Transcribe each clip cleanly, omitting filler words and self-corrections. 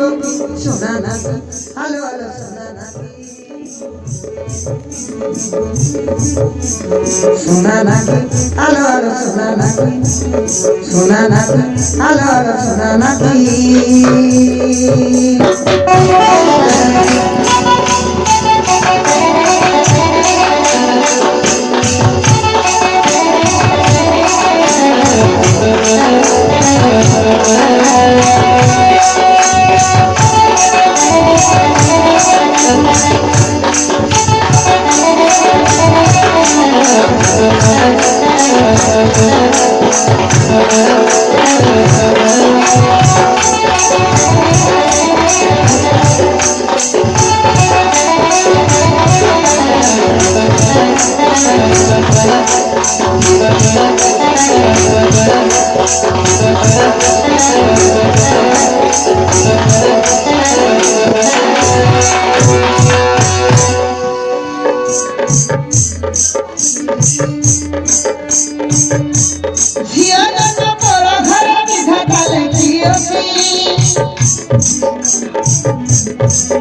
sunana, halo halo sunana, sunana, halo halo sunana, sunana, halo halo sunana.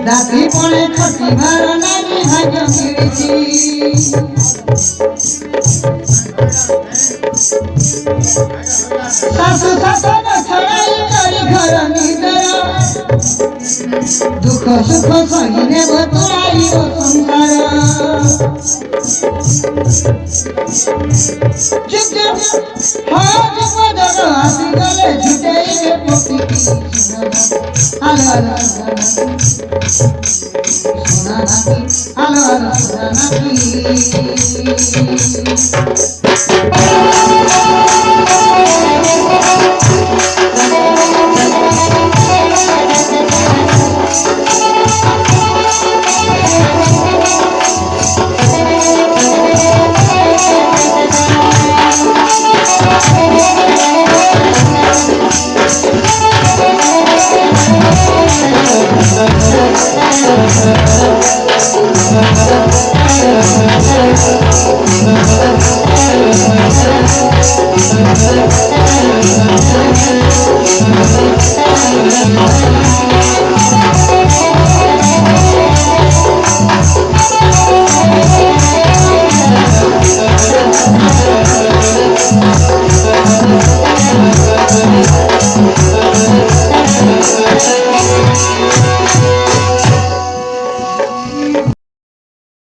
रात्रि पड़े खटी भर नानी भाग्य मिली सासु ससुर छड़ाई करी घर निदर दुख सुख सहिने बतुराई ओ संसार चुप हाथ बदल आसी गले झुटेई रे पोती hello hello sunana, halo halo sunana.